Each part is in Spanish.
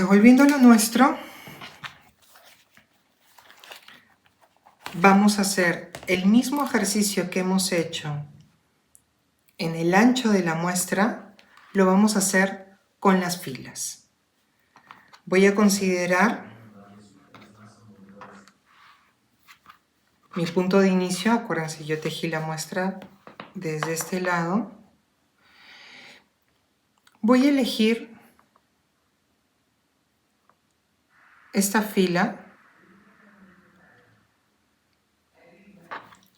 volviendo a lo nuestro, vamos a hacer el mismo ejercicio que hemos hecho en el ancho de la muestra, lo vamos a hacer con las filas. Voy a considerar mi punto de inicio. Acuérdense, yo tejí la muestra desde este lado. Voy a elegir esta fila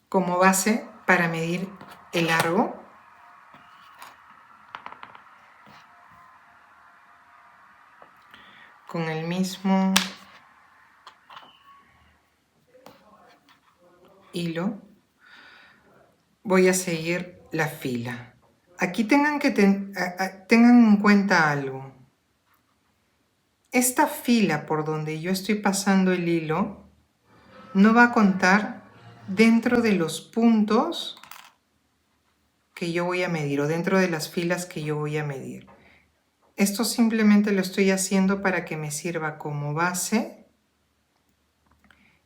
como base para medir el largo. Con el mismo hilo voy a seguir la fila. Aquí tengan en cuenta algo. Esta fila por donde yo estoy pasando el hilo no va a contar dentro de los puntos que yo voy a medir o dentro de las filas que yo voy a medir. Esto simplemente lo estoy haciendo para que me sirva como base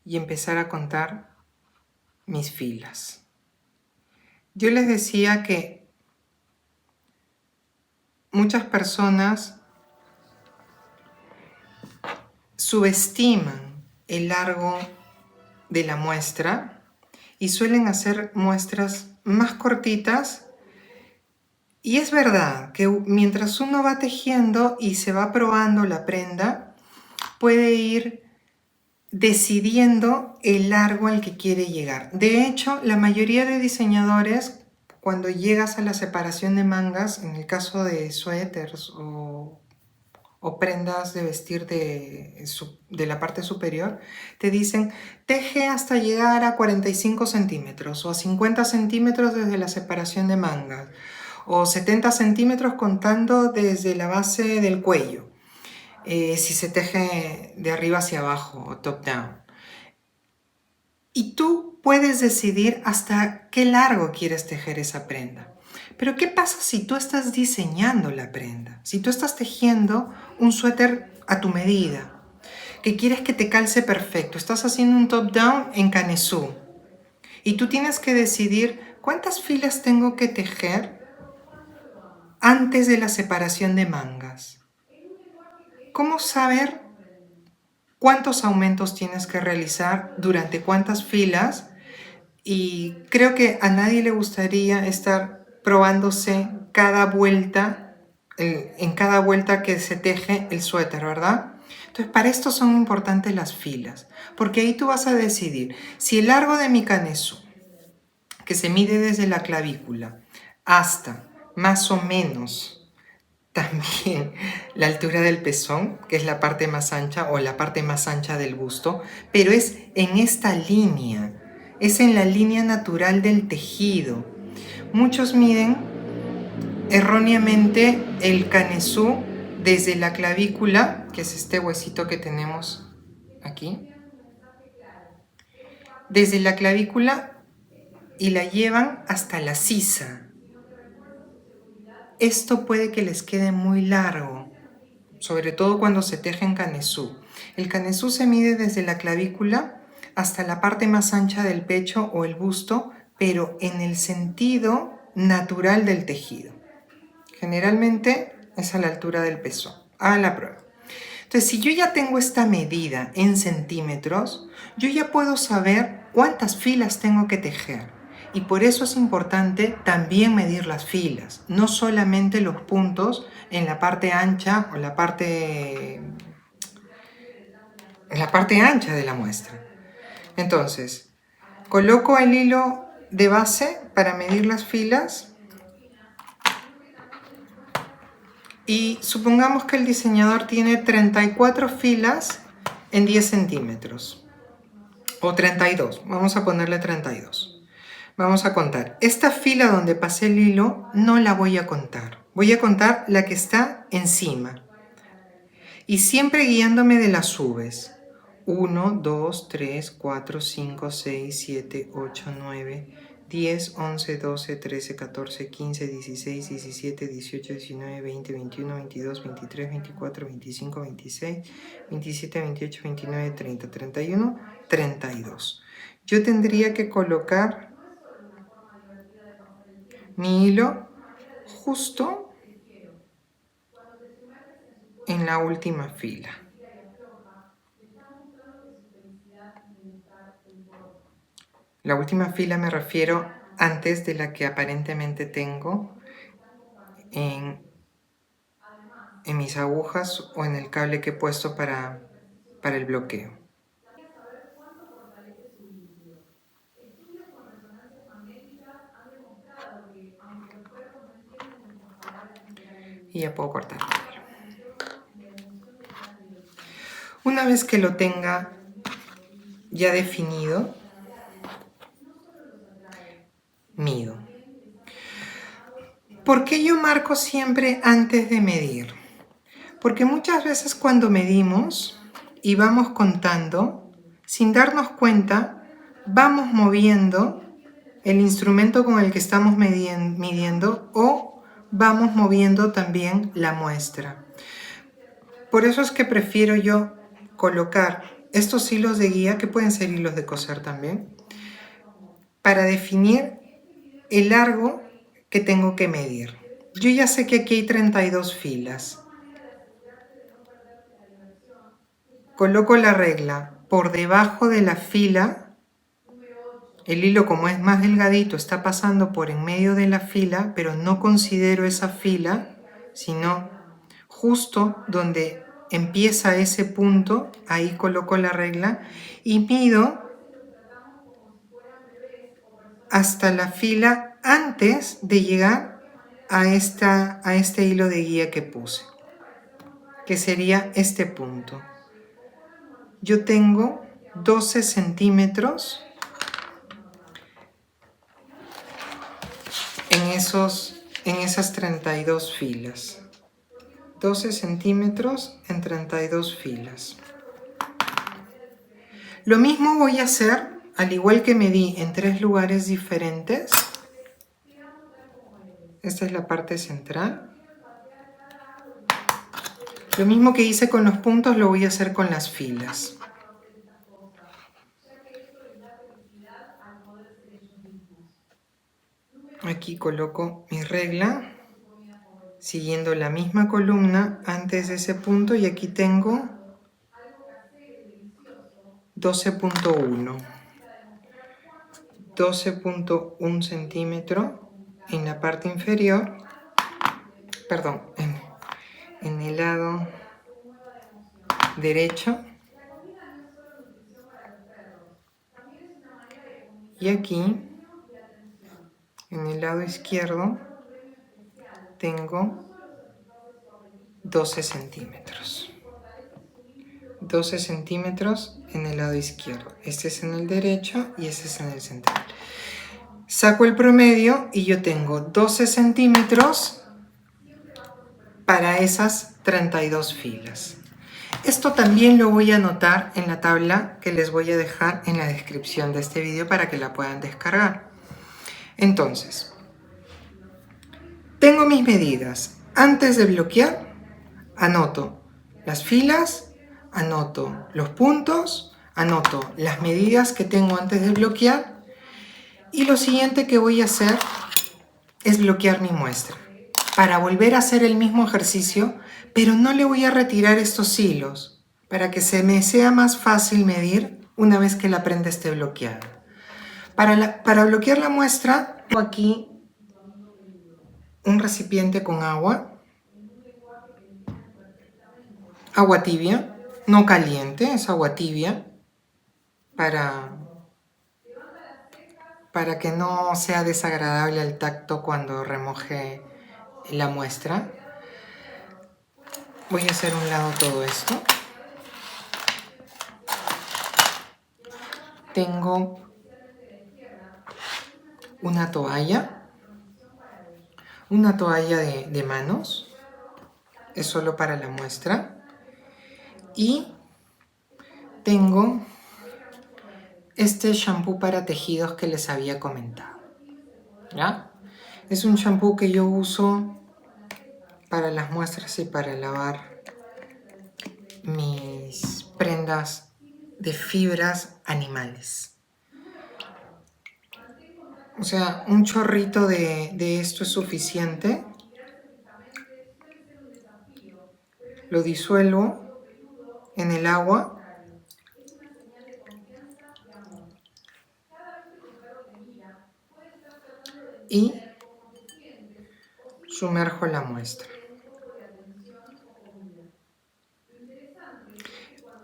y empezar a contar mis filas. Yo les decía que muchas personas subestiman el largo de la muestra y suelen hacer muestras más cortitas. Y es verdad que mientras uno va tejiendo y se va probando la prenda, puede ir decidiendo el largo al que quiere llegar. De hecho, la mayoría de diseñadores, cuando llegas a la separación de mangas, en el caso de suéteres o prendas de vestir de la parte superior, te dicen, teje hasta llegar a 45 centímetros o a 50 centímetros desde la separación de mangas, o 70 centímetros contando desde la base del cuello, si se teje de arriba hacia abajo o top down. Y tú puedes decidir hasta qué largo quieres tejer esa prenda. Pero ¿qué pasa si tú estás diseñando la prenda? Si tú estás tejiendo un suéter a tu medida, que quieres que te calce perfecto, estás haciendo un top down en canesú y tú tienes que decidir cuántas filas tengo que tejer antes de la separación de mangas. ¿Cómo saber cuántos aumentos tienes que realizar durante cuántas filas? Y creo que a nadie le gustaría estar probándose cada vuelta, en cada vuelta que se teje el suéter, ¿verdad? Entonces, para esto son importantes las filas, porque ahí tú vas a decidir si el largo de mi canesú, que se mide desde la clavícula hasta más o menos también la altura del pezón, que es la parte más ancha o la parte más ancha del busto, pero es en esta línea, es en la línea natural del tejido. Muchos miden erróneamente el canesú desde la clavícula, que es este huesito que tenemos aquí, desde la clavícula y la llevan hasta la sisa. Esto puede que les quede muy largo, sobre todo cuando se teje en canesú. El canesú se mide desde la clavícula hasta la parte más ancha del pecho o el busto, pero en el sentido natural del tejido. Generalmente es a la altura del pezón. Hagan la prueba. Entonces, si yo ya tengo esta medida en centímetros, yo ya puedo saber cuántas filas tengo que tejer. Y por eso es importante también medir las filas, no solamente los puntos en la parte ancha o la parte ancha de la muestra. Entonces, coloco el hilo de base para medir las filas y supongamos que el diseñador tiene 34 filas en 10 centímetros o 32, vamos a ponerle 32. Vamos a contar. Esta fila donde pasé el hilo no la voy a contar. Voy a contar la que está encima. Y siempre guiándome de las subes. 1, 2, 3, 4, 5, 6, 7, 8, 9, 10, 11, 12, 13, 14, 15, 16, 17, 18, 19, 20, 21, 22, 23, 24, 25, 26, 27, 28, 29, 30, 31, 32. Yo tendría que colocar mi hilo justo en la última fila. La última fila me refiero antes de la que aparentemente tengo en mis agujas o en el cable que he puesto para el bloqueo. Y ya puedo cortar el hilo. Una vez que lo tenga ya definido, mido. ¿Por qué yo marco siempre antes de medir? Porque muchas veces cuando medimos y vamos contando, sin darnos cuenta, vamos moviendo el instrumento con el que estamos midiendo o vamos moviendo también la muestra. Por eso es que prefiero yo colocar estos hilos de guía, que pueden ser hilos de coser también, para definir el largo que tengo que medir. Yo ya sé que aquí hay 32 filas. Coloco la regla por debajo de la fila. El hilo, como es más delgadito, está pasando por en medio de la fila, pero no considero esa fila, sino justo donde empieza ese punto, ahí coloco la regla y mido hasta la fila antes de llegar a este hilo de guía que puse, que sería este punto. Yo tengo 12 centímetros en esas 32 filas. 12 centímetros en 32 filas. Lo mismo voy a hacer, al igual que medí en 3 lugares diferentes. Esta es la parte central. Lo mismo que hice con los puntos lo voy a hacer con las filas. Aquí coloco mi regla, siguiendo la misma columna antes de ese punto, y aquí tengo 12.1. 12.1 centímetro en la parte inferior, perdón, en el lado derecho, y aquí en el lado izquierdo tengo 12 centímetros. 12 centímetros en el lado izquierdo. Este es en el derecho y este es en el central. Saco el promedio y yo tengo 12 centímetros para esas 32 filas. Esto también lo voy a anotar en la tabla que les voy a dejar en la descripción de este video para que la puedan descargar. Entonces, tengo mis medidas. Antes de bloquear, anoto las filas, anoto los puntos, anoto las medidas que tengo antes de bloquear, y lo siguiente que voy a hacer es bloquear mi muestra para volver a hacer el mismo ejercicio, pero no le voy a retirar estos hilos para que se me sea más fácil medir una vez que la prenda esté bloqueada. Para bloquear la muestra, tengo aquí un recipiente con agua tibia, no caliente, es agua tibia, para que no sea desagradable al tacto cuando remoje la muestra. Voy a hacer a un lado todo esto. Tengo una toalla de manos, es solo para la muestra, y tengo este shampoo para tejidos que les había comentado. ¿ya? Es un shampoo que yo uso para las muestras y para lavar mis prendas de fibras animales. O sea, un chorrito de esto es suficiente. Lo disuelvo en el agua y sumerjo la muestra.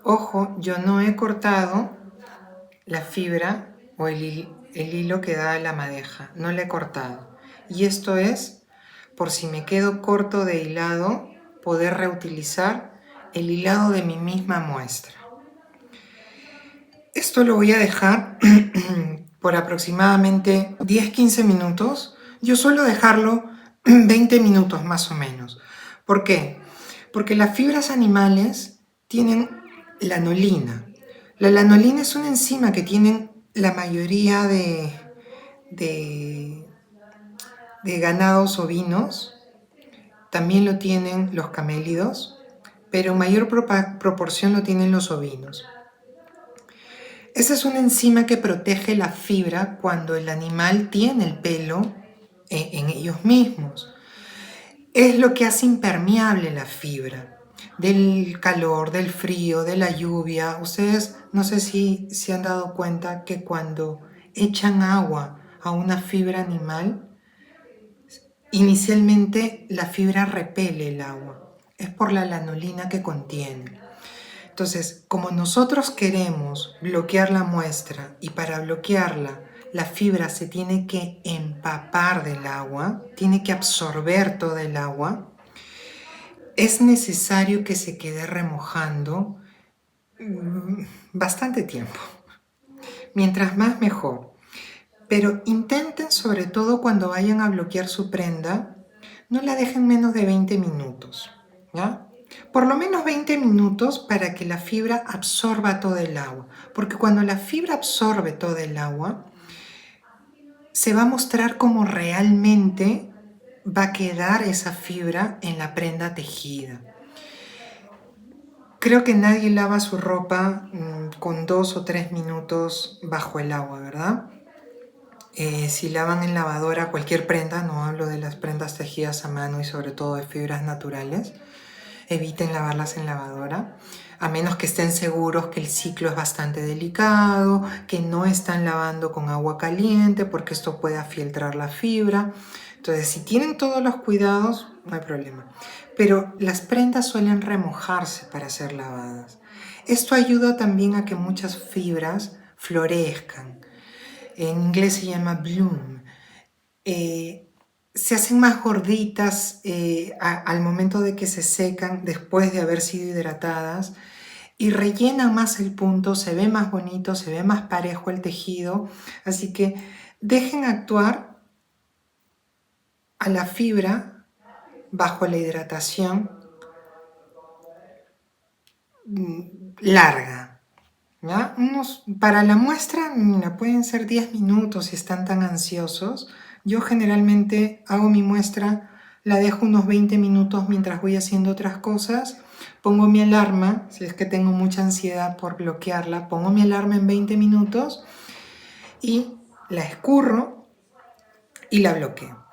Ojo, yo no he cortado la fibra o el hilo que da la madeja, no la he cortado. Y esto es, por si me quedo corto de hilado, poder reutilizar el hilado de mi misma muestra. Esto lo voy a dejar por aproximadamente 10-15 minutos. Yo suelo dejarlo 20 minutos más o menos. ¿Por qué? Porque las fibras animales tienen lanolina. La lanolina es una enzima que tienen la mayoría de ganados ovinos. También lo tienen los camélidos, pero en mayor proporción lo tienen los ovinos. Esa es una enzima que protege la fibra cuando el animal tiene el pelo en ellos mismos. Es lo que hace impermeable la fibra del calor, del frío, de la lluvia. Ustedes no sé si se han dado cuenta que cuando echan agua a una fibra animal, inicialmente la fibra repele el agua. Es por la lanolina que contiene. Entonces, como nosotros queremos bloquear la muestra y para bloquearla la fibra se tiene que empapar del agua, tiene que absorber toda el agua, es necesario que se quede remojando bastante tiempo. Mientras más mejor. Pero intenten, sobre todo cuando vayan a bloquear su prenda, no la dejen menos de 20 minutos, ¿ya? Por lo menos 20 minutos para que la fibra absorba todo el agua. Porque cuando la fibra absorbe todo el agua, se va a mostrar cómo realmente va a quedar esa fibra en la prenda tejida. Creo que nadie lava su ropa con 2 o 3 minutos bajo el agua, ¿verdad? Si lavan en lavadora cualquier prenda, no hablo de las prendas tejidas a mano y sobre todo de fibras naturales, eviten lavarlas en lavadora, a menos que estén seguros que el ciclo es bastante delicado, que no están lavando con agua caliente porque esto puede afiltrar la fibra. Entonces, si tienen todos los cuidados, no hay problema. Pero las prendas suelen remojarse para ser lavadas. Esto ayuda también a que muchas fibras florezcan. En inglés se llama bloom. Se hacen más gorditas al momento de que se secan después de haber sido hidratadas y rellenan más el punto, se ve más bonito, se ve más parejo el tejido. Así que dejen actuar a la fibra bajo la hidratación larga. ¿Ya? Para la muestra, mira, pueden ser 10 minutos si están tan ansiosos. Yo generalmente hago mi muestra, la dejo unos 20 minutos mientras voy haciendo otras cosas. Pongo mi alarma, si es que tengo mucha ansiedad por bloquearla, pongo mi alarma en 20 minutos y la escurro y la bloqueo.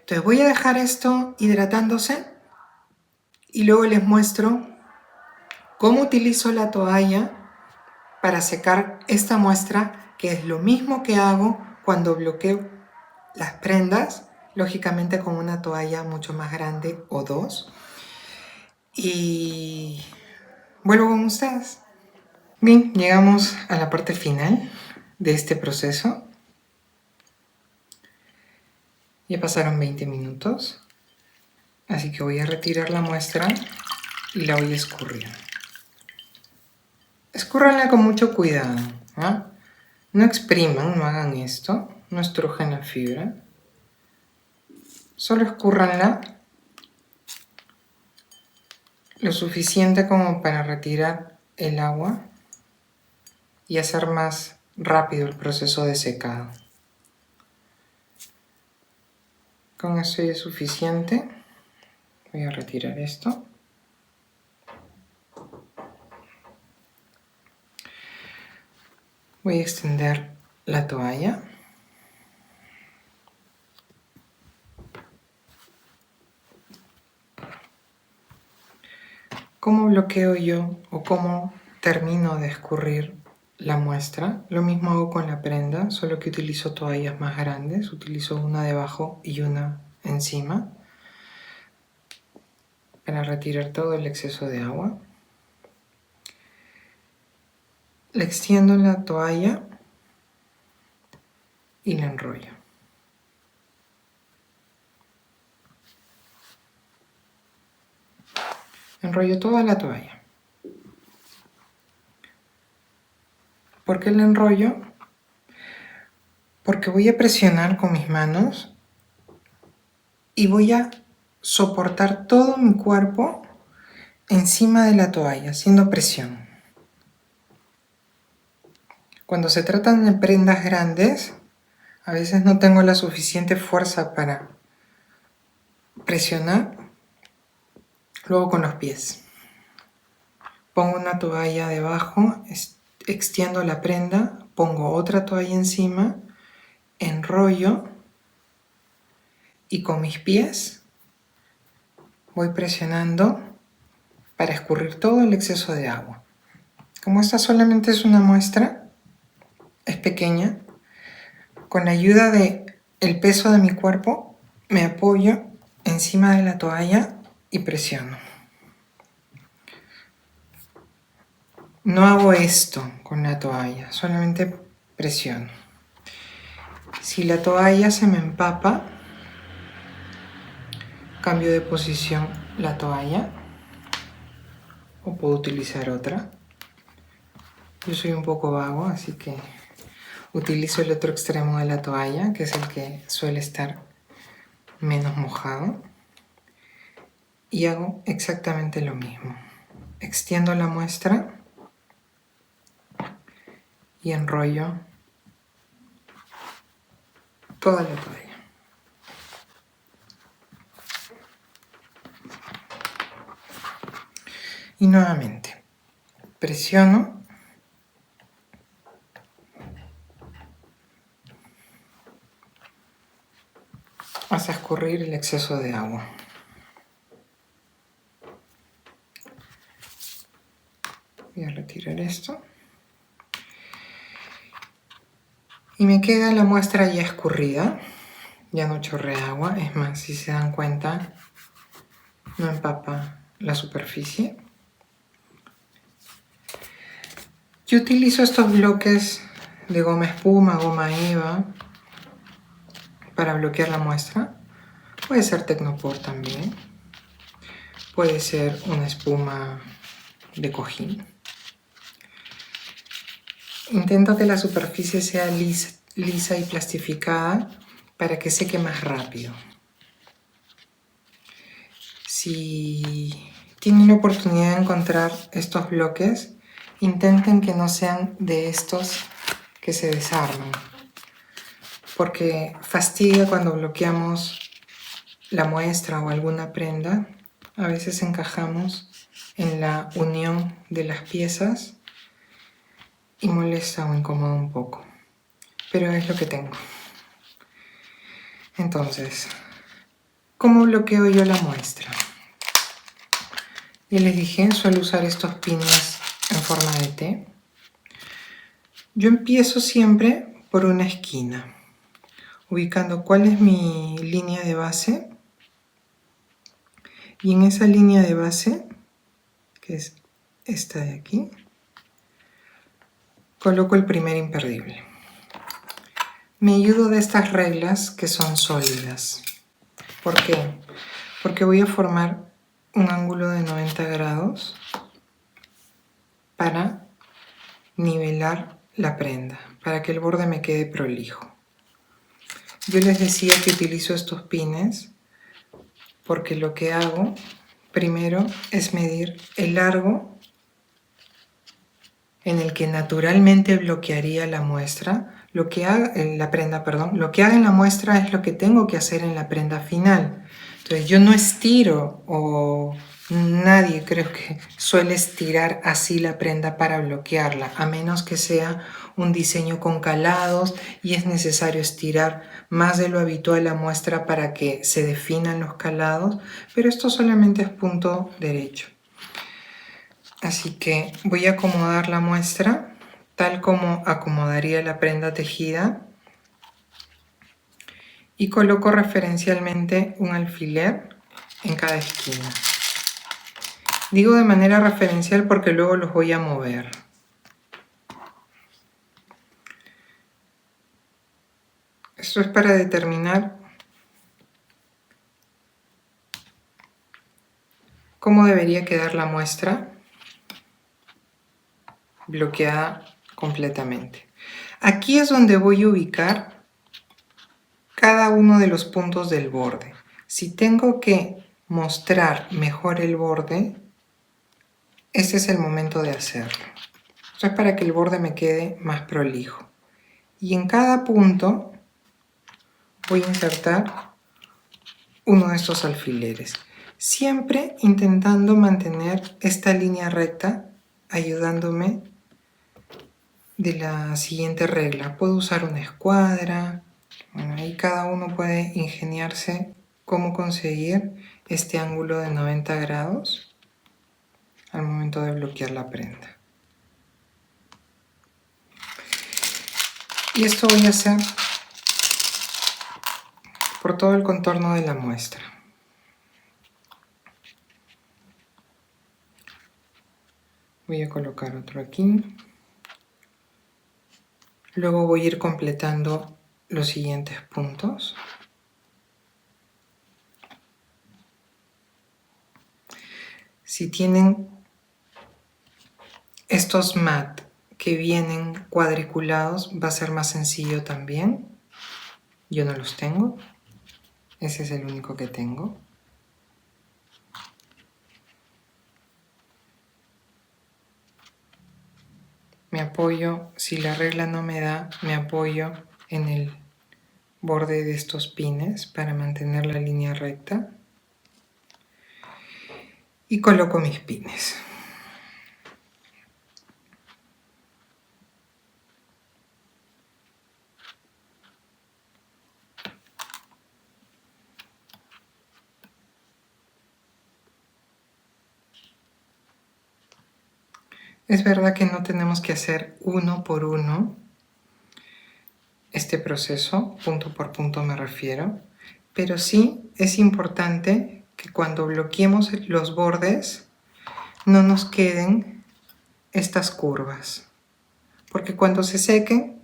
Entonces voy a dejar esto hidratándose y luego les muestro cómo utilizo la toalla para secar esta muestra, que es lo mismo que hago cuando bloqueo las prendas, lógicamente con una toalla mucho más grande o dos. Y vuelvo con ustedes. Bien, llegamos a la parte final de este proceso. Ya pasaron 20 minutos, así que voy a retirar la muestra y la voy a escurrir. Escúrranla con mucho cuidado, ¿ah? No expriman, no hagan esto, no estrujen la fibra. Solo escúrranla lo suficiente como para retirar el agua y hacer más rápido el proceso de secado. Con esto ya es suficiente. Voy a retirar esto. Voy a extender la toalla. ¿Cómo bloqueo yo o cómo termino de escurrir la muestra? Lo mismo hago con la prenda, solo que utilizo toallas más grandes. Utilizo una debajo y una encima para retirar todo el exceso de agua. Le extiendo la toalla y la enrollo. Enrollo toda la toalla. ¿Por qué la enrollo? Porque voy a presionar con mis manos y voy a soportar todo mi cuerpo encima de la toalla, haciendo presión. Cuando se tratan de prendas grandes, a veces no tengo la suficiente fuerza para presionar. Luego con los pies. Pongo una toalla debajo, extiendo la prenda, pongo otra toalla encima, enrollo y con mis pies voy presionando para escurrir todo el exceso de agua. Como esta solamente es una muestra, es pequeña, con la ayuda del peso de mi cuerpo me apoyo encima de la toalla y presiono. No hago esto con la toalla, solamente presiono. Si la toalla se me empapa, cambio de posición la toalla o puedo utilizar otra. Yo soy un poco vago, así que utilizo el otro extremo de la toalla, que es el que suele estar menos mojado. Y hago exactamente lo mismo. Extiendo la muestra y enrollo toda la toalla. Y nuevamente, presiono hasta escurrir el exceso de agua. Voy a retirar esto. Y me queda la muestra ya escurrida. Ya no chorrea agua. Es más, si se dan cuenta, no empapa la superficie. Yo utilizo estos bloques de goma espuma, goma eva, para bloquear la muestra. Puede ser Tecnopor también. Puede ser una espuma de cojín. Intento que la superficie sea lisa y plastificada para que seque más rápido. Si tienen la oportunidad de encontrar estos bloques, intenten que no sean de estos que se desarman, porque fastidia cuando bloqueamos la muestra o alguna prenda. A veces encajamos en la unión de las piezas y molesta o incomoda un poco, pero es lo que tengo. Entonces, ¿cómo bloqueo yo la muestra? Ya les dije, suelo usar estos pines en forma de T. Yo empiezo siempre por una esquina, ubicando cuál es mi línea de base. Y en esa línea de base, que es esta de aquí, coloco el primer imperdible. Me ayudo de estas reglas que son sólidas. ¿Por qué? Porque voy a formar un ángulo de 90 grados para nivelar la prenda, para que el borde me quede prolijo. Yo les decía que utilizo estos pines porque lo que hago primero es medir el largo en el que naturalmente bloquearía la muestra, la prenda, perdón, lo que haga en la muestra es lo que tengo que hacer en la prenda final. Entonces yo no estiro, o nadie creo que suele estirar así la prenda para bloquearla, a menos que sea un diseño con calados y es necesario estirar más de lo habitual la muestra para que se definan los calados, pero esto solamente es punto derecho. Así que voy a acomodar la muestra tal como acomodaría la prenda tejida y coloco referencialmente un alfiler en cada esquina. Digo de manera referencial porque luego los voy a mover. Esto es para determinar cómo debería quedar la muestra bloqueada completamente. Aquí es donde voy a ubicar cada uno de los puntos del borde. Si tengo que mostrar mejor el borde, este es el momento de hacerlo. Esto es para que el borde me quede más prolijo. Y en cada punto voy a insertar uno de estos alfileres. Siempre intentando mantener esta línea recta, ayudándome de la siguiente regla. Puedo usar una escuadra. Bueno, ahí cada uno puede ingeniarse cómo conseguir este ángulo de 90 grados al momento de bloquear la prenda. Y esto voy a hacer por todo el contorno de la muestra. Voy a colocar otro aquí. Luego voy a ir completando los siguientes puntos. Si tienen estos mat que vienen cuadriculados, va a ser más sencillo también. Yo no los tengo. Ese es el único que tengo. Me apoyo, si la regla no me da, me apoyo en el borde de estos pines para mantener la línea recta. Y coloco mis pines. Es verdad que no tenemos que hacer uno por uno este proceso, punto por punto me refiero, pero sí es importante que cuando bloqueemos los bordes no nos queden estas curvas, porque cuando se sequen,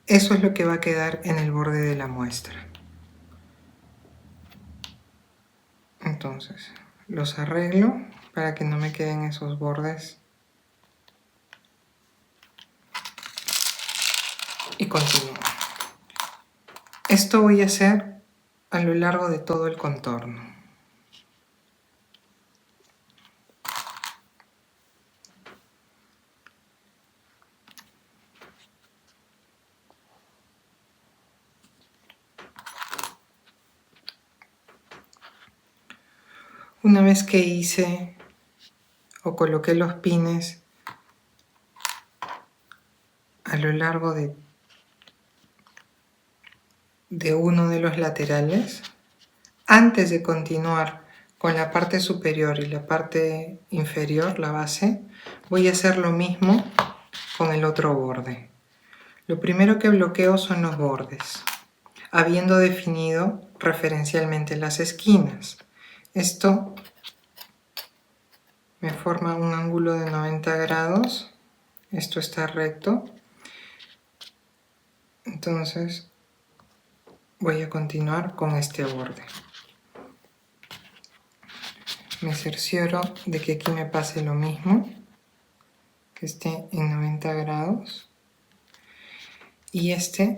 eso es lo que va a quedar en el borde de la muestra. Entonces, los arreglo para que no me queden esos bordes y continúo. Esto voy a hacer a lo largo de todo el contorno. Una vez que hice o coloqué los pines a lo largo de uno de los laterales, antes de continuar con la parte superior y la parte inferior, la base, voy a hacer lo mismo con el otro borde. Lo primero que bloqueo son los bordes, habiendo definido referencialmente las esquinas. Esto me forma un ángulo de 90 grados, esto está recto, entonces voy a continuar con este borde. Me cercioro de que aquí me pase lo mismo, que esté en 90 grados, y este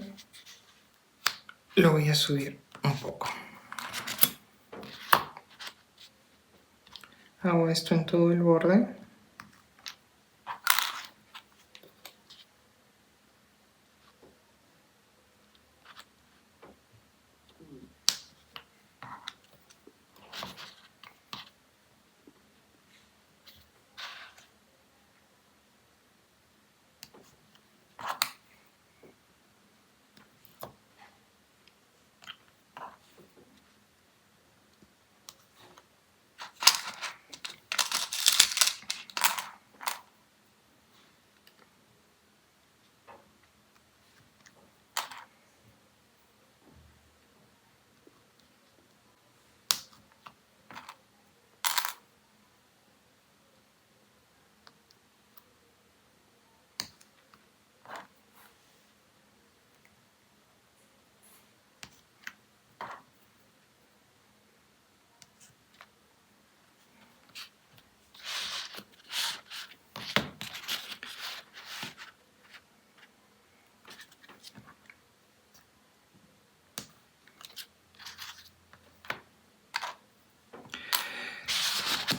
lo voy a subir un poco. Hago esto en todo el borde.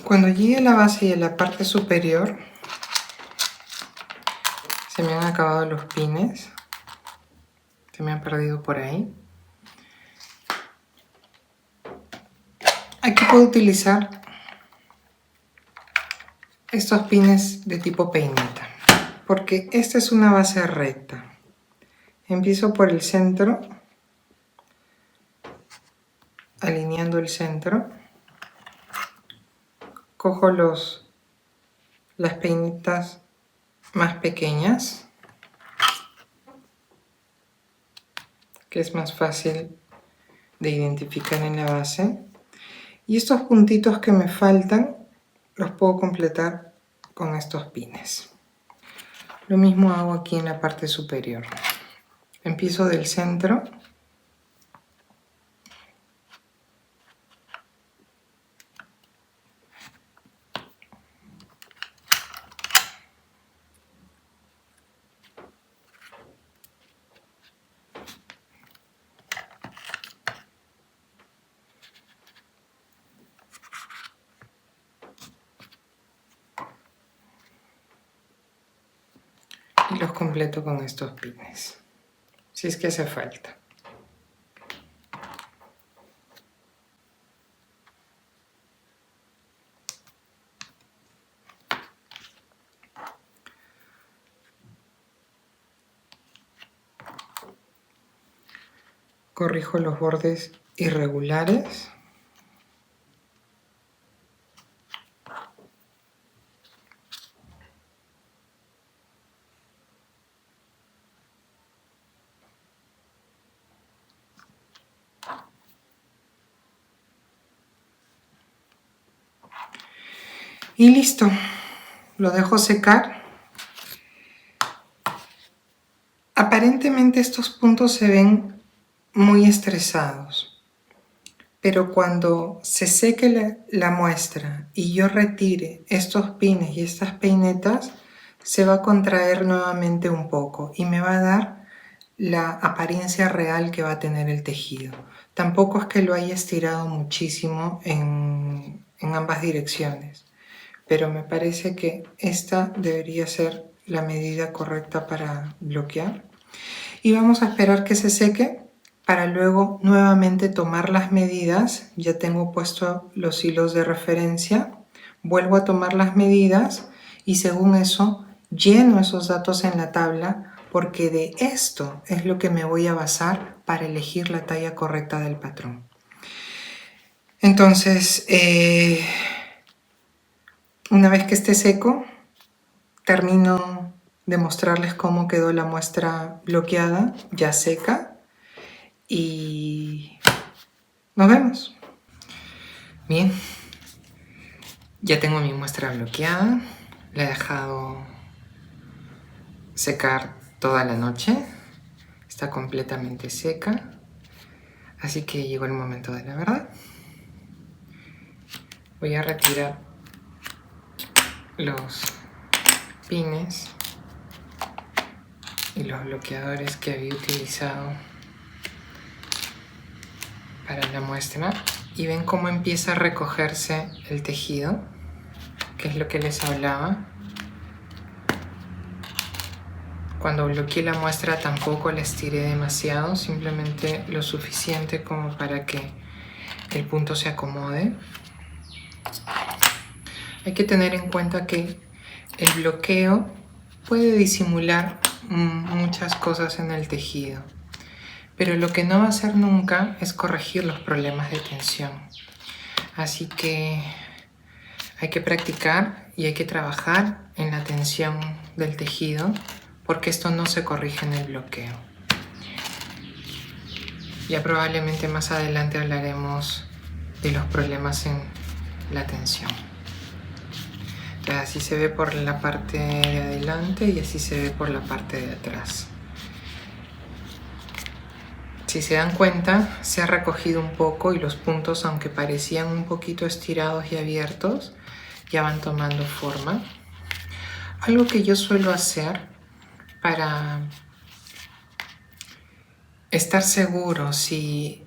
Cuando llegue a la base y a la parte superior, se me han acabado los pines, se me han perdido por ahí. Aquí puedo utilizar estos pines de tipo peineta, porque esta es una base recta. Empiezo por el centro, alineando el centro. Cojo las peinetas más pequeñas, que es más fácil de identificar en la base. Y estos puntitos que me faltan los puedo completar con estos pines. Lo mismo hago aquí en la parte superior. Empiezo del centro. Y los completo con estos pines, si es que hace falta. Corrijo los bordes irregulares. Y listo, lo dejo secar. Aparentemente estos puntos se ven muy estresados, pero cuando se seque la muestra y yo retire estos pines y estas peinetas, se va a contraer nuevamente un poco y me va a dar la apariencia real que va a tener el tejido. Tampoco es que lo haya estirado muchísimo en ambas direcciones, pero me parece que esta debería ser la medida correcta para bloquear. Y vamos a esperar que se seque para luego nuevamente tomar las medidas. Ya tengo puesto los hilos de referencia, vuelvo a tomar las medidas y según eso lleno esos datos en la tabla, porque de esto es lo que me voy a basar para elegir la talla correcta del patrón. Entonces, una vez que esté seco, termino de mostrarles cómo quedó la muestra bloqueada, ya seca, y nos vemos. Bien, ya tengo mi muestra bloqueada, la he dejado secar toda la noche, está completamente seca, así que llegó el momento de la verdad. Voy a retirar los pines y los bloqueadores que había utilizado para la muestra y ven cómo empieza a recogerse el tejido, que es lo que les hablaba. Cuando bloqueé la muestra tampoco la estiré demasiado, simplemente lo suficiente como para que el punto se acomode. Hay que tener en cuenta que el bloqueo puede disimular muchas cosas en el tejido, pero lo que no va a hacer nunca es corregir los problemas de tensión. Así que hay que practicar y hay que trabajar en la tensión del tejido, porque esto no se corrige en el bloqueo. Ya probablemente más adelante hablaremos de los problemas en la tensión. Entonces, así se ve por la parte de adelante y así se ve por la parte de atrás. Si se dan cuenta, se ha recogido un poco y los puntos, aunque parecían un poquito estirados y abiertos, ya van tomando forma. Algo que yo suelo hacer para estar seguro si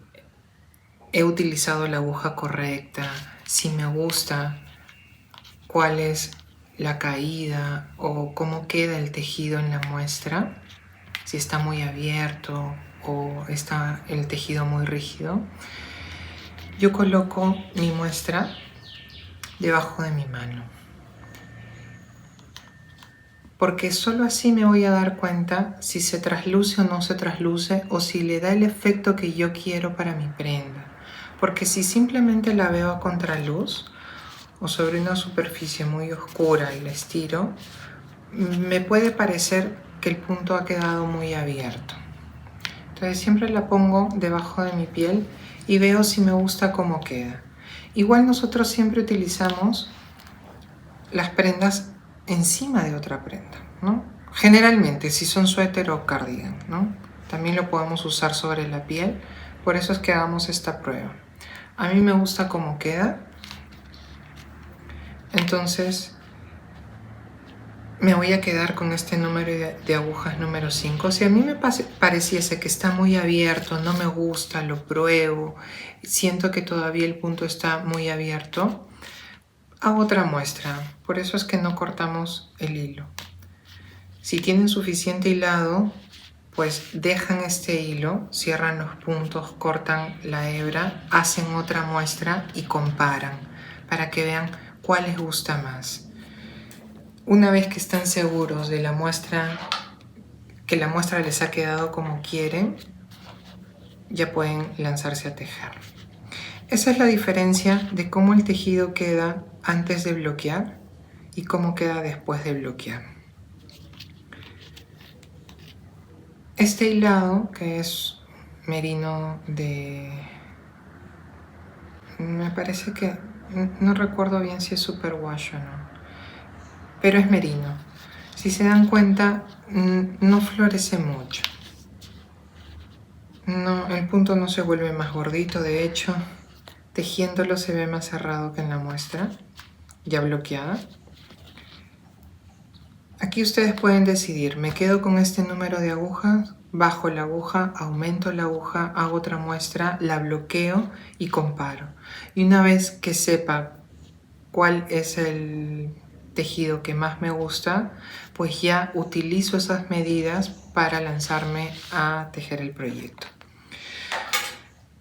he utilizado la aguja correcta, si me gusta cuál es la caída o cómo queda el tejido en la muestra, si está muy abierto o está el tejido muy rígido, yo coloco mi muestra debajo de mi mano. Porque solo así me voy a dar cuenta si se trasluce o no se trasluce o si le da el efecto que yo quiero para mi prenda. Porque si simplemente la veo a contraluz o sobre una superficie muy oscura y la estiro, me puede parecer que el punto ha quedado muy abierto. Entonces siempre la pongo debajo de mi piel y veo si me gusta cómo queda. Igual nosotros siempre utilizamos las prendas encima de otra prenda, ¿no? Generalmente, si son suéter o cardigan, ¿no? También lo podemos usar sobre la piel, por eso es que hagamos esta prueba. A mí me gusta cómo queda, entonces me voy a quedar con este número de agujas número 5. Si a mí me pareciese que está muy abierto, no me gusta, lo pruebo, siento que todavía el punto está muy abierto, hago otra muestra. Por eso es que no cortamos el hilo. Si tienen suficiente hilado, pues dejan este hilo, cierran los puntos, cortan la hebra, hacen otra muestra y comparan para que vean cuál les gusta más. Una vez que están seguros de la muestra, que la muestra les ha quedado como quieren, ya pueden lanzarse a tejer. Esa es la diferencia de cómo el tejido queda antes de bloquear y cómo queda después de bloquear. Este hilado, que es merino me parece que, no recuerdo bien si es superwash o no, pero es merino. Si se dan cuenta, no florece mucho. No, el punto no se vuelve más gordito, de hecho, tejiéndolo se ve más cerrado que en la muestra, ya bloqueada. Aquí ustedes pueden decidir, me quedo con este número de agujas, bajo la aguja, aumento la aguja, hago otra muestra, la bloqueo y comparo. Y una vez que sepa cuál es el tejido que más me gusta, pues ya utilizo esas medidas para lanzarme a tejer el proyecto.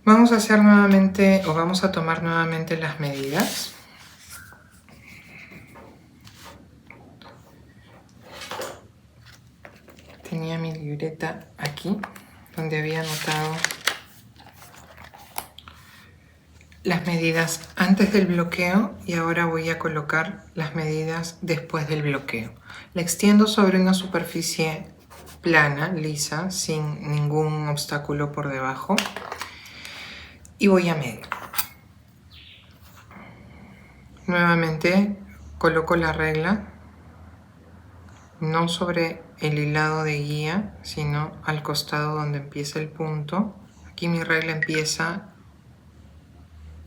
Vamos a hacer nuevamente, o vamos a tomar nuevamente las medidas. Tenía mi libreta aquí, donde había anotado las medidas antes del bloqueo y ahora voy a colocar las medidas después del bloqueo. La extiendo sobre una superficie plana, lisa, sin ningún obstáculo por debajo y voy a medir. Nuevamente coloco la regla, no sobre el hilado de guía, sino al costado donde empieza el punto. Aquí mi regla empieza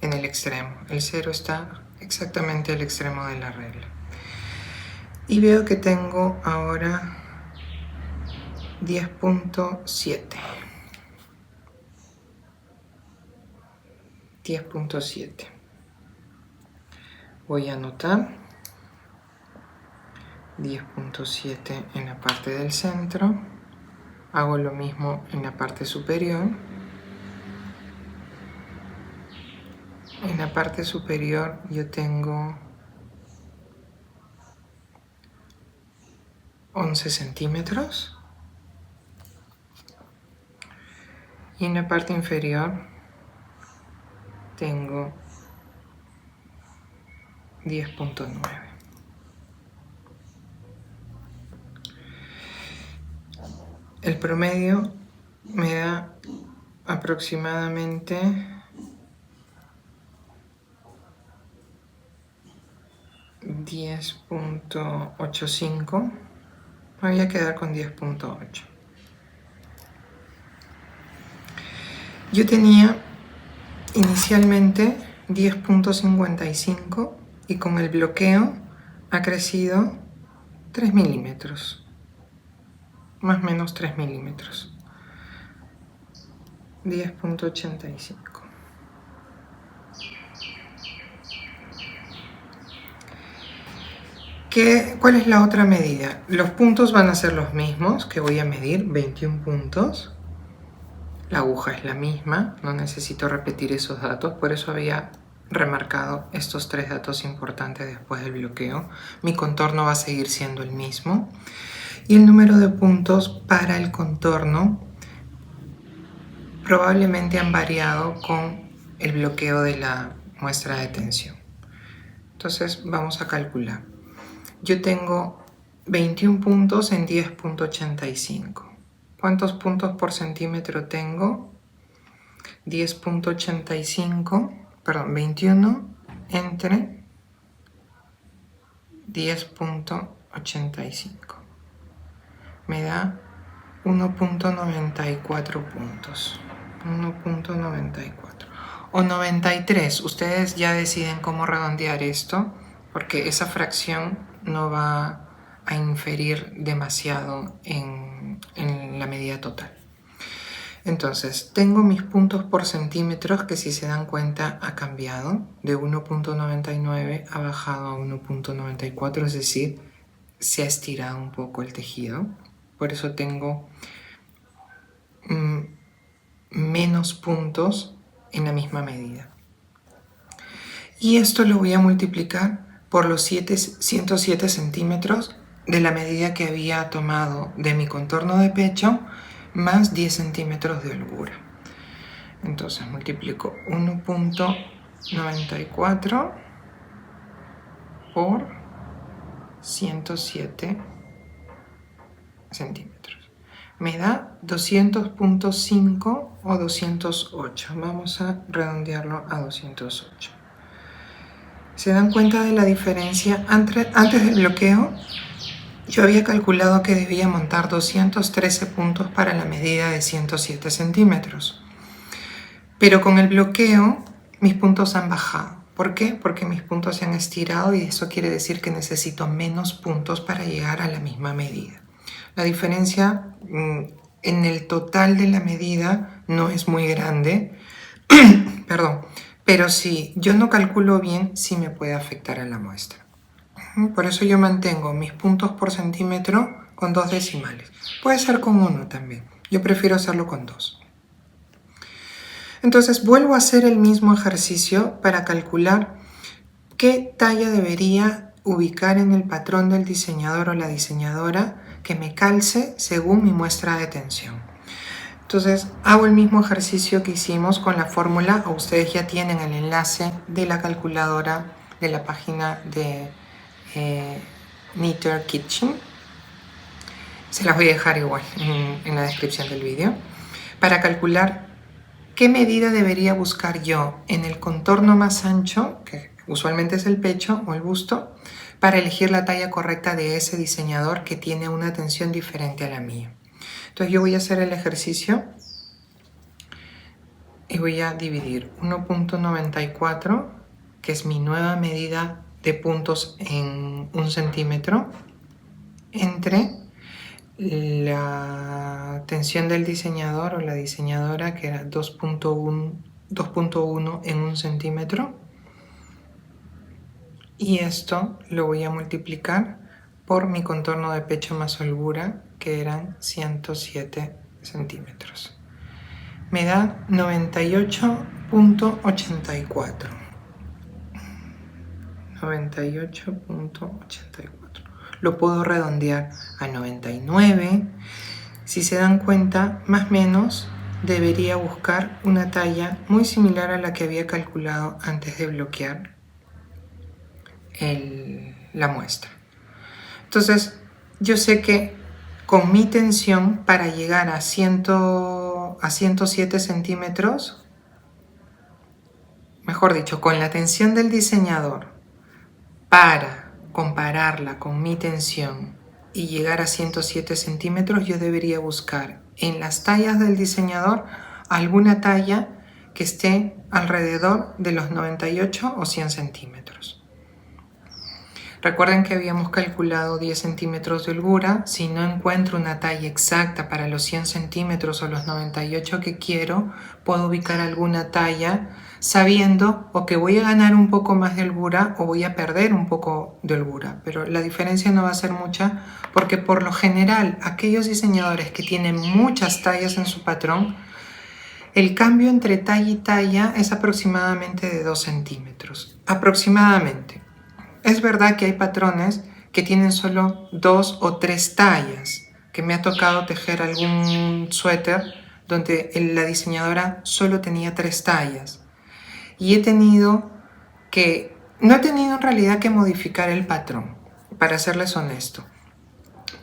en el extremo, el 0 está exactamente al extremo de la regla. Y veo que tengo ahora 10.7. 10.7. Voy a anotar 10.7 en la parte del centro. Hago lo mismo en la parte superior. En la parte superior yo tengo 11 centímetros. Y en la parte inferior tengo 10.9. El promedio me da aproximadamente 10.85. Me voy a quedar con 10.8. Yo tenía inicialmente 10.55 y con el bloqueo ha crecido 3 milímetros, más o menos 3 milímetros. 10.85. ¿Cuál es la otra medida? Los puntos van a ser los mismos que voy a medir, 21 puntos. La aguja es la misma, no necesito repetir esos datos, por eso había remarcado estos 3 datos importantes después del bloqueo. Mi contorno va a seguir siendo el mismo. Y el número de puntos para el contorno probablemente han variado con el bloqueo de la muestra de tensión. Entonces vamos a calcular. Yo tengo 21 puntos en 10.85. ¿Cuántos puntos por centímetro tengo? 21 entre 10.85. Me da 1.94 puntos. 1.94 o 93. Ustedes ya deciden cómo redondear esto, porque esa fracción no va a inferir demasiado en la medida total. Entonces, tengo mis puntos por centímetros que, si se dan cuenta, ha cambiado. De 1.99 ha bajado a 1.94, es decir, se ha estirado un poco el tejido. Por eso tengo menos puntos en la misma medida. Y esto lo voy a multiplicar por los 107 centímetros de la medida que había tomado de mi contorno de pecho, más 10 centímetros de holgura. Entonces multiplico 1.94 por 107 centímetros. Me da 200.5 o 208. Vamos a redondearlo a 208. ¿Se dan cuenta de la diferencia? Antes del bloqueo, yo había calculado que debía montar 213 puntos para la medida de 107 centímetros. Pero con el bloqueo, mis puntos han bajado. ¿Por qué? Porque mis puntos se han estirado y eso quiere decir que necesito menos puntos para llegar a la misma medida. La diferencia en el total de la medida no es muy grande, perdón, pero si yo no calculo bien, sí me puede afectar a la muestra. Por eso yo mantengo mis puntos por centímetro con 2 decimales. Puede ser con 1 también. Yo prefiero hacerlo con 2. Entonces vuelvo a hacer el mismo ejercicio para calcular qué talla debería ubicar en el patrón del diseñador o la diseñadora que me calce según mi muestra de tensión. Entonces hago el mismo ejercicio que hicimos con la fórmula, o ustedes ya tienen el enlace de la calculadora de la página de Knitter Kitchen. Se las voy a dejar igual en la descripción del vídeo. Para calcular qué medida debería buscar yo en el contorno más ancho, que usualmente es el pecho o el busto, para elegir la talla correcta de ese diseñador que tiene una tensión diferente a la mía. Entonces yo voy a hacer el ejercicio y voy a dividir 1.94, que es mi nueva medida de puntos en 1 centímetro, entre la tensión del diseñador o la diseñadora, que era 2.1 en 1 centímetro, y esto lo voy a multiplicar por mi contorno de pecho más holgura, que eran 107 centímetros. Me da 98.84. 98.84. Lo puedo redondear a 99. Si se dan cuenta, más o menos debería buscar una talla muy similar a la que había calculado antes de bloquear la muestra. Entonces, yo sé que con mi tensión, para llegar a 107 centímetros, mejor dicho, con la tensión del diseñador, para compararla con mi tensión y llegar a 107 centímetros, yo debería buscar en las tallas del diseñador alguna talla que esté alrededor de los 98 o 100 centímetros. Recuerden que habíamos calculado 10 centímetros de holgura. Si no encuentro una talla exacta para los 100 centímetros o los 98 que quiero, puedo ubicar alguna talla sabiendo o que voy a ganar un poco más de holgura o voy a perder un poco de holgura, pero la diferencia no va a ser mucha porque por lo general aquellos diseñadores que tienen muchas tallas en su patrón, el cambio entre talla y talla es aproximadamente de 2 centímetros, aproximadamente. Es verdad que hay patrones que tienen solo 2 o 3 tallas, que me ha tocado tejer algún suéter donde la diseñadora solo tenía 3 tallas. Y no he tenido en realidad que modificar el patrón, para serles honesto.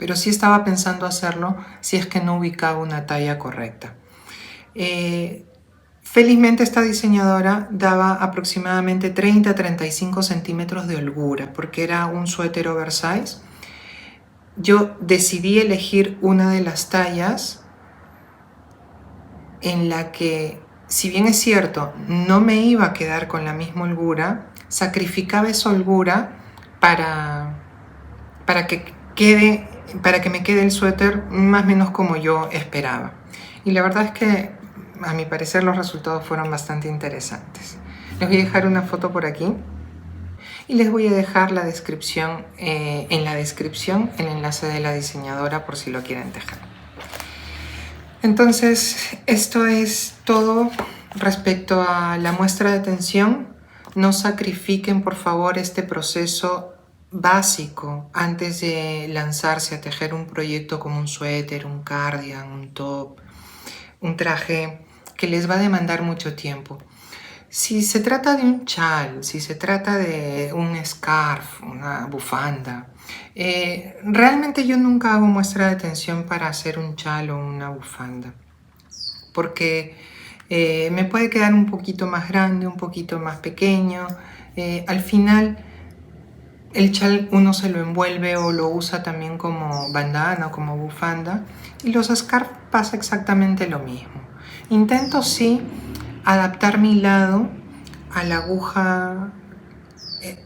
Pero sí estaba pensando hacerlo si es que no ubicaba una talla correcta. Felizmente esta diseñadora daba aproximadamente 30 a 35 centímetros de holgura porque era un suéter oversize. Yo decidí elegir una de las tallas en la que, si bien es cierto, no me iba a quedar con la misma holgura, sacrificaba esa holgura para que me quede el suéter más o menos como yo esperaba. Y la verdad es que, a mi parecer, los resultados fueron bastante interesantes. Les voy a dejar una foto por aquí y les voy a dejar la descripción, en la descripción el enlace de la diseñadora por si lo quieren tejer. Entonces, esto es todo respecto a la muestra de tensión. No sacrifiquen, por favor, este proceso básico antes de lanzarse a tejer un proyecto como un suéter, un cardigan, un top, un traje que les va a demandar mucho tiempo. Si se trata de un chal, si se trata de un scarf, una bufanda, realmente yo nunca hago muestra de tensión para hacer un chal o una bufanda, porque me puede quedar un poquito más grande, un poquito más pequeño. Al final, el chal uno se lo envuelve o lo usa también como bandana o como bufanda, y los scarf pasa exactamente lo mismo. Intento sí adaptar mi hilado a la aguja,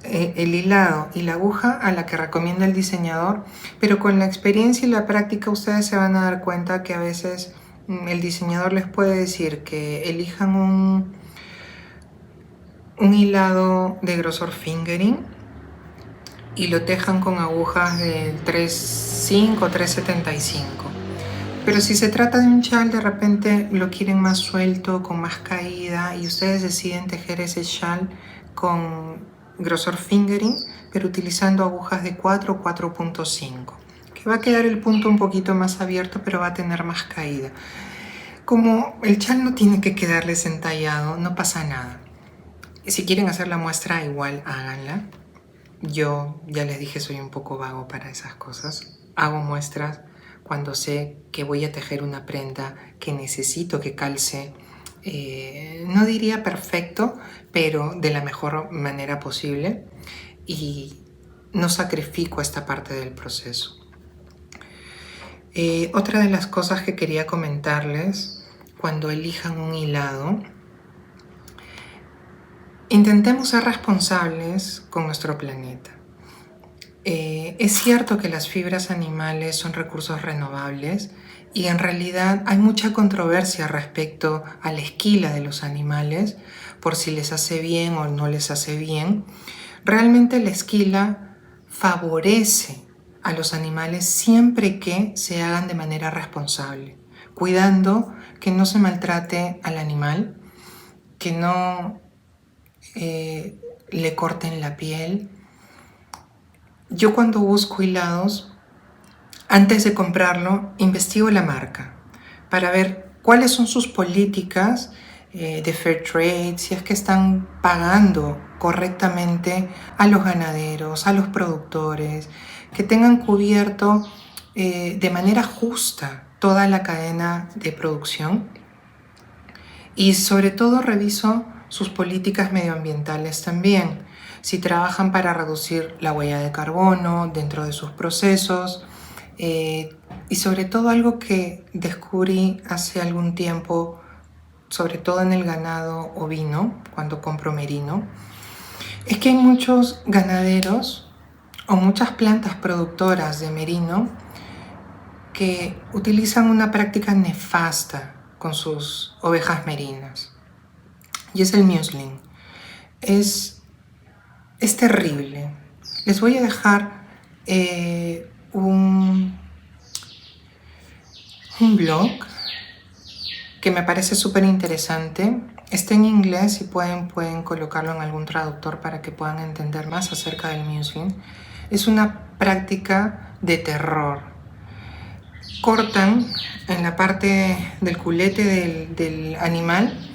el hilado y la aguja a la que recomienda el diseñador, pero con la experiencia y la práctica ustedes se van a dar cuenta que a veces el diseñador les puede decir que elijan un hilado de grosor fingering y lo tejan con agujas de 3.5 o 3.75. Pero si se trata de un chal, de repente lo quieren más suelto, con más caída, y ustedes deciden tejer ese chal con grosor fingering, pero utilizando agujas de 4 o 4.5, que va a quedar el punto un poquito más abierto, pero va a tener más caída. Como el chal no tiene que quedarles entallado, no pasa nada. Si quieren hacer la muestra, igual háganla. Yo, ya les dije, soy un poco vago para esas cosas. Hago muestras cuando sé que voy a tejer una prenda que necesito que calce, no diría perfecto, pero de la mejor manera posible, y no sacrifico esta parte del proceso. Otra de las cosas que quería comentarles, cuando elijan un hilado, intentemos ser responsables con nuestro planeta. Es cierto que las fibras animales son recursos renovables y en realidad hay mucha controversia respecto a la esquila de los animales, por si les hace bien o no les hace bien. Realmente la esquila favorece a los animales siempre que se hagan de manera responsable, cuidando que no se maltrate al animal, que no le corten la piel. Yo cuando busco hilados, antes de comprarlo, investigo la marca para ver cuáles son sus políticas de fair trade, si es que están pagando correctamente a los ganaderos, a los productores, que tengan cubierto de manera justa toda la cadena de producción. Y sobre todo reviso sus políticas medioambientales también. Si trabajan para reducir la huella de carbono dentro de sus procesos, y sobre todo algo que descubrí hace algún tiempo, sobre todo en el ganado ovino, cuando compro merino, es que hay muchos ganaderos o muchas plantas productoras de merino que utilizan una práctica nefasta con sus ovejas merinas. y es el muslin. Es terrible. Les voy a dejar un blog que me parece súper interesante. Está en inglés y pueden colocarlo en algún traductor para que puedan entender más acerca del muslin. Es una práctica de terror. Cortan en la parte del culete del animal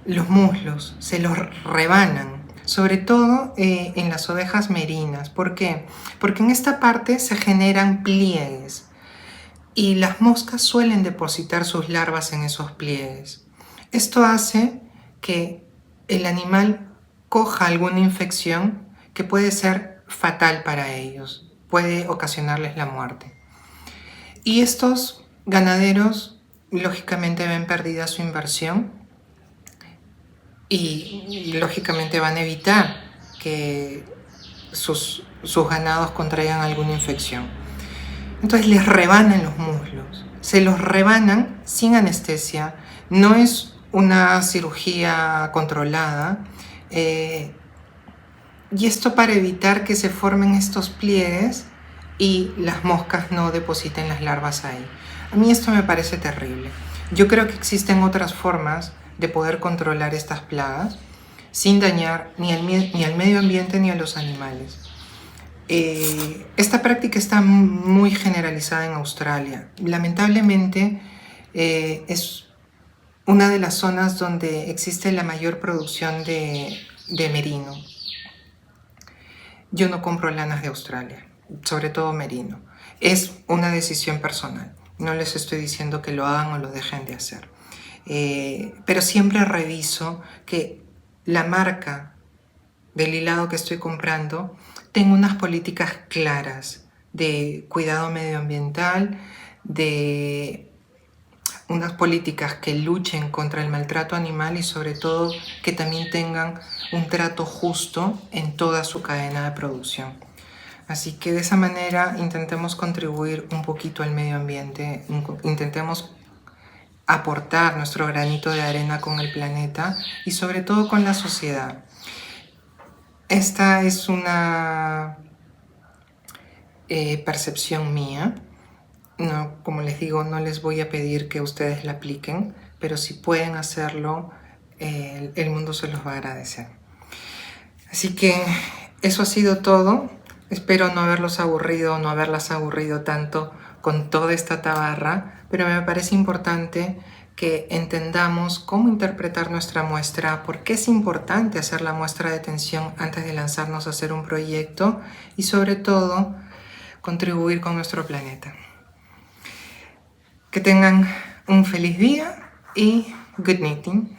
los muslos, se los rebanan, sobre todo en las ovejas merinas. ¿Por qué? Porque en esta parte se generan pliegues y las moscas suelen depositar sus larvas en esos pliegues. Esto hace que el animal coja alguna infección que puede ser fatal para ellos, puede ocasionarles la muerte. Y estos ganaderos lógicamente ven perdida su inversión y lógicamente van a evitar que sus ganados contraigan alguna infección. Entonces les rebanan los muslos, se los rebanan sin anestesia, no es una cirugía controlada, y esto para evitar que se formen estos pliegues y las moscas no depositen las larvas ahí. A mí esto me parece terrible. Yo creo que existen otras formas de poder controlar estas plagas sin dañar ni al medio ambiente ni a los animales. Esta práctica está muy generalizada en Australia. Lamentablemente es una de las zonas donde existe la mayor producción de merino. Yo no compro lanas de Australia, sobre todo merino. Es una decisión personal. No les estoy diciendo que lo hagan o lo dejen de hacer. Pero siempre reviso que la marca del hilado que estoy comprando tenga unas políticas claras de cuidado medioambiental, de unas políticas que luchen contra el maltrato animal y sobre todo que también tengan un trato justo en toda su cadena de producción. Así que de esa manera intentemos contribuir un poquito al medio ambiente, intentemos aportar nuestro granito de arena con el planeta y sobre todo con la sociedad. Esta es una percepción mía. No, como les digo, no les voy a pedir que ustedes la apliquen, pero si pueden hacerlo, el mundo se los va a agradecer. Así que eso ha sido todo. Espero no haberlos aburrido, no haberlas aburrido tanto con toda esta tabarra, pero me parece importante que entendamos cómo interpretar nuestra muestra, por qué es importante hacer la muestra de tensión antes de lanzarnos a hacer un proyecto y sobre todo contribuir con nuestro planeta. Que tengan un feliz día y good knitting.